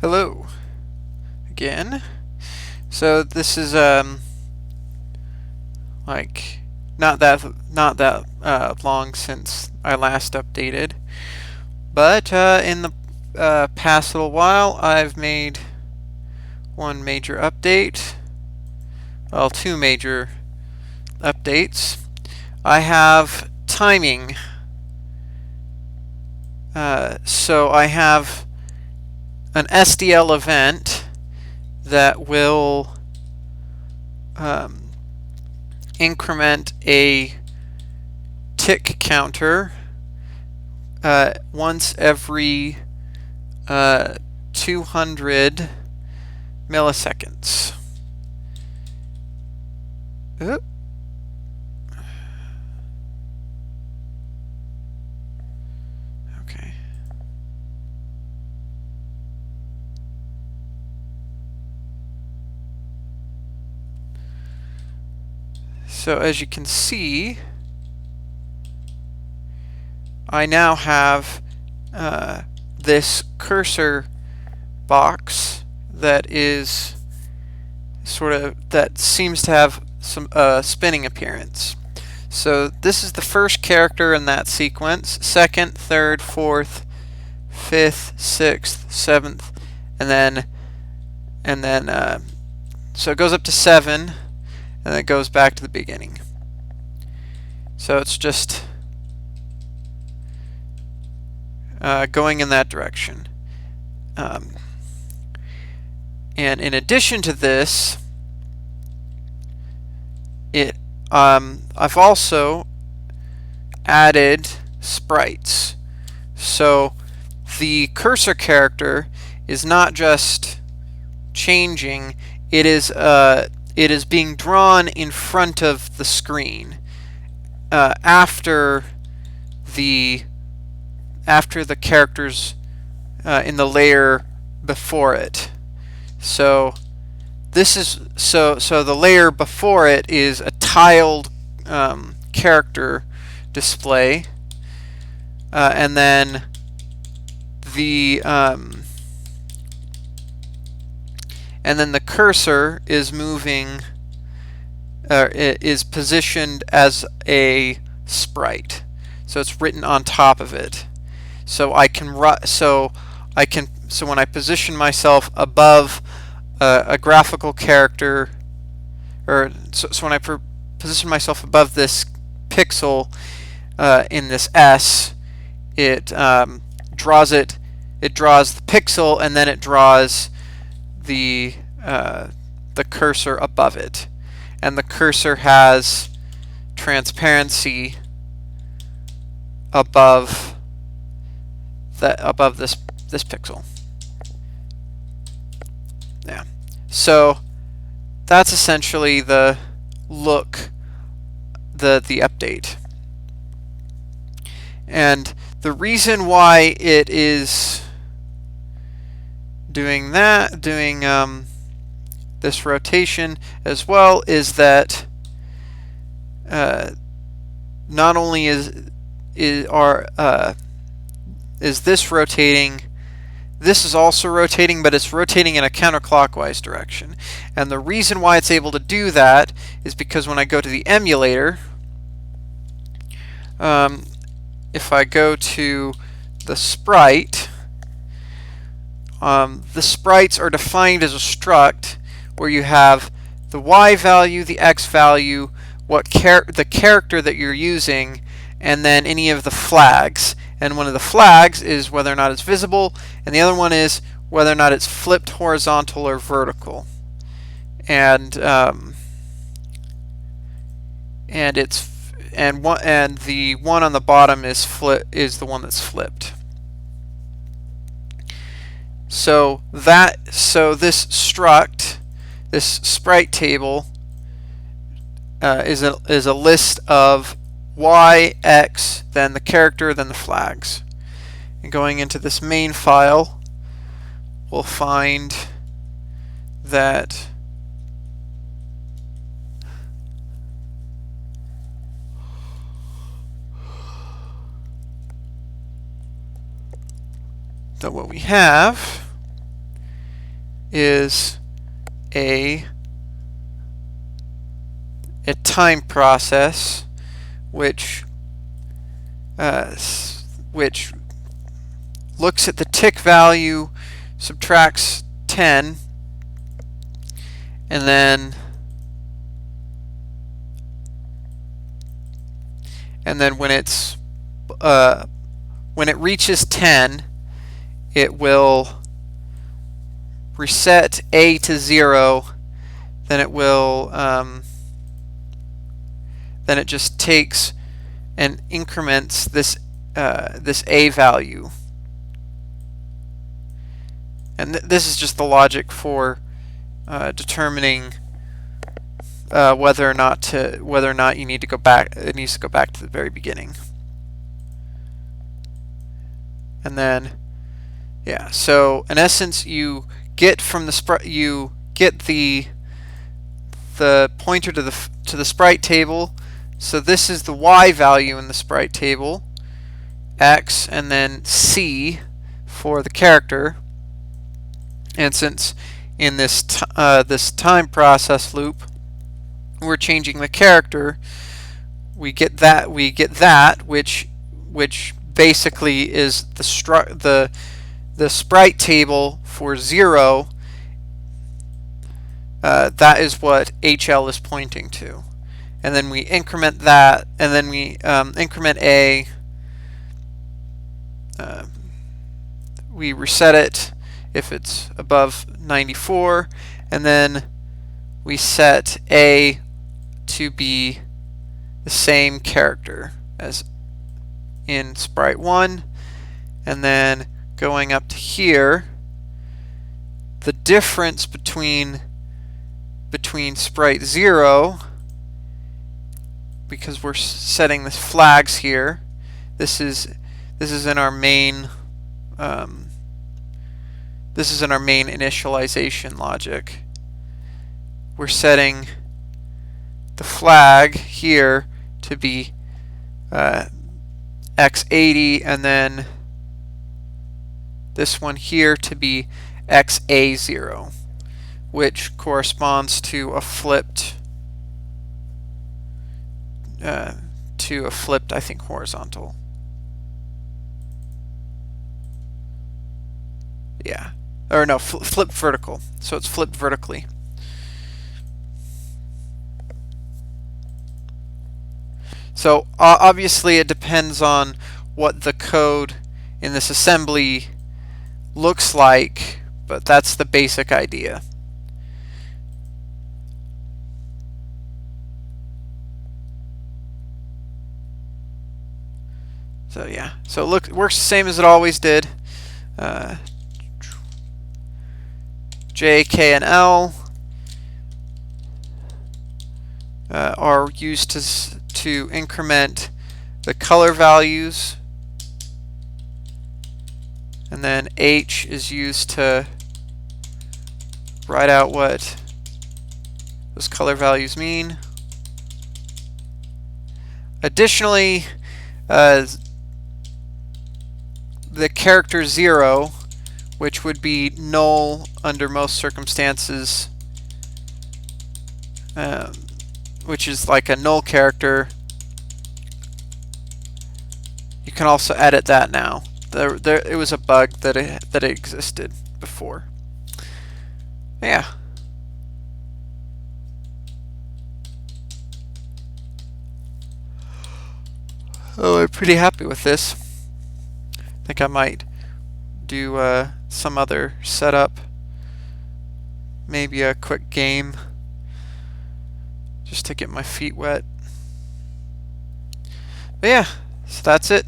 Hello again. So this is like not that long since I last updated, but in the past little while I've made one major update. Well, two major updates. I have timing. So I have an SDL event that will increment a tick counter once every 200 milliseconds. Oop. Okay. So as you can see, I now have this cursor box that is that seems to have some spinning appearance. So this is the first character in that sequence, second, third, fourth, fifth, sixth, seventh, and then so it goes up to 7, and then it goes back to the beginning. So it's just going in that direction. And in addition to this, I've also added sprites. So the cursor character is not just changing; it is being drawn in front of the screen after the characters in the layer before it. So this is so the layer before it is a tiled character display, and then the cursor is moving, is positioned as a sprite. So it's written on top of it. So when I position myself above a graphical character, so when I position myself above this pixel in this S, it draws the pixel, and then it draws the cursor above it, and the cursor has transparency above this pixel. Yeah. So that's essentially the look, the update. And the reason why it is doing this rotation as well is that not only is this rotating, this is also rotating, but it's rotating in a counterclockwise direction. And the reason why it's able to do that is because when I go to the emulator, if I go to the sprite, the sprites are defined as a struct where you have the Y value, the X value, the character that you're using, and then any of the flags. And one of the flags is whether or not it's visible, and the other one is whether or not it's flipped horizontal or vertical. And the one on the bottom is the one that's flipped. So this struct, this sprite table, is a list of Y, X, then the character, then the flags. And going into this main file, we'll find that what we have is a time process which looks at the tick value, subtracts 10, and then when it reaches 10, it will reset A to 0. Then it will then it just takes and increments this A value. And this is just the logic for determining whether or not you need to go back. It needs to go back to the very beginning. And then, yeah. So in essence, you get from the sprite, you get the pointer to the sprite table. So this is the Y value in the sprite table, X, and then C for the character. And since in this this time process loop we're changing the character, we get that which basically is the sprite table for 0. That is what HL is pointing to. And then we increment that, and then we increment A. We reset it if it's above 94, and then we set A to be the same character as in sprite 1, and then going up to here, the difference between sprite 0, because we're setting the flags here, this is in our main initialization logic. We're setting the flag here to be X80, and then this one here to be XA0, which corresponds to a flipped I think, horizontal. Yeah. Or no, flipped vertical. So it's flipped vertically. So obviously it depends on what the code in this assembly looks like, but that's the basic idea. So yeah, so look, it works the same as it always did. J, K, and L are used to increment the color values, and then H is used to write out what those color values mean. Additionally, the character 0, which would be null under most circumstances, which is like a null character, you can also edit that now. It was a bug that it existed before. Yeah. Oh, I'm pretty happy with this. I think I might do some other setup, maybe a quick game, just to get my feet wet. But yeah, so that's it.